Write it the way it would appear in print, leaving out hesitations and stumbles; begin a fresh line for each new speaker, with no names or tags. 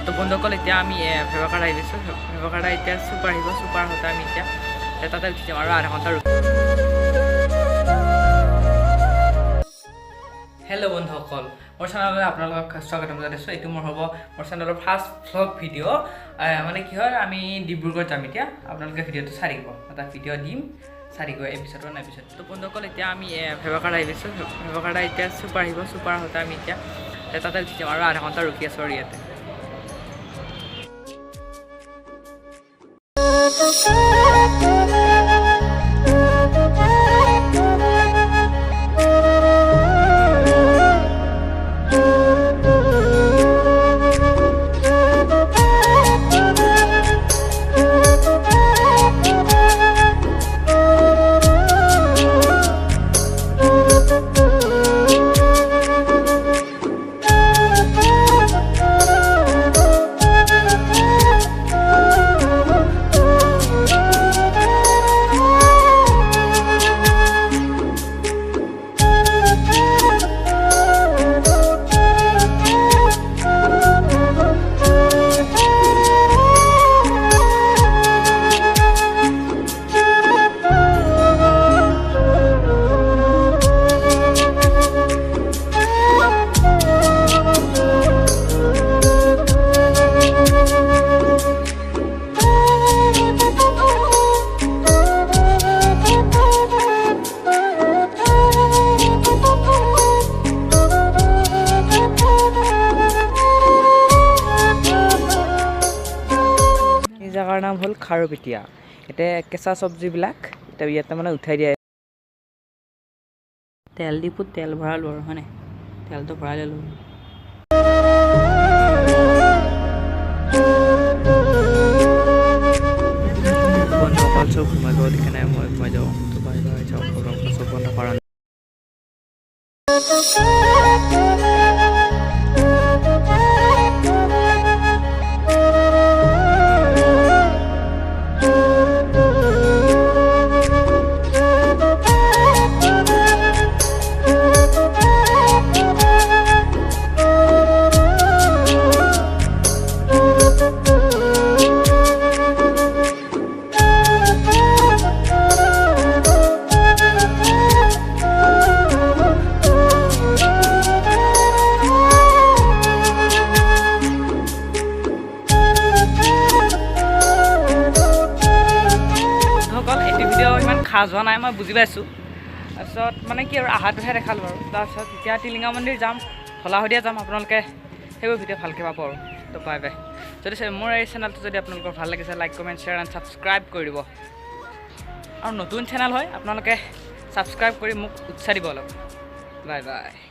তো বন্ধুসকল এতিয়া আমি ভেবাকাৰা আহিছোঁ ভেবাকাৰা এতিয়া চুপাৰ আহিব চুপাৰ হওঁতে আমি এতিয়া তাতে উঠি যাম আৰু আধা ঘণ্টা ৰখি হেল্ল' বন্ধুসকল মোৰ চেনেললৈ আপোনালোকক স্বাগতম জনাইছোঁ এইটো মোৰ হ'ব মোৰ চেনেলৰ ফাৰ্ষ্ট ভ্লগ ভিডিঅ' মানে কি হয় আমি ডিব্ৰুগড় যাম এতিয়া আপোনালোকে ভিডিঅ'টো চাই থাকিব এটা ভিডিঅ' দিম চাই থাকিব এপিছ'ড ওৱান এপিছ'ড তো বন্ধুসকল এতিয়া আমি ভেবাকাৰা আহিছোঁ ভেবাকাৰা এতিয়া চুপাৰ আহিব চুপাৰ হওঁতে আমি এতিয়া তাতে উঠি যাম আৰু আধা ঘণ্টা ৰখি আছোঁ আৰু ইয়াতে জাগাৰ নাম হ'ল খাৰুপেটীয়া এতিয়া কেঁচা চব্জিবিলাক এতিয়া ইয়াতে মানে উঠাই দিয়ে তেল ডিপুত তেল ভৰালোঁ আৰু হয়নে তেলটো ভৰাই ল'লোঁ বন্ধুসকল চব সোমাই গ'ল সেইকাৰণে মই সোমাই যাওঁ তো বাই বাই চাওক চব বন্ধ কৰা ইমান খাজ হোৱা নাই মই বুজি পাইছোঁ তাৰপিছত মানে কি আৰু আহাটোহে দেখালোঁ আৰু তাৰপিছত এতিয়া টিলিঙা মন্দিৰ যাম ধলাশদিয়া যাম আপোনালোকে সেইবোৰ ভিডিঅ' ভালকৈ পাব আৰু তো বাই বাই যদি মোৰ এই চেনেলটো যদি আপোনালোকৰ ভাল লাগিছে like comment share and subscribe কৰি দিব আৰু নতুন চেনেল হয় আপোনালোকে ছাবস্ক্ৰাইব কৰি মোক উৎসাহ দিব অলপ বাই বাই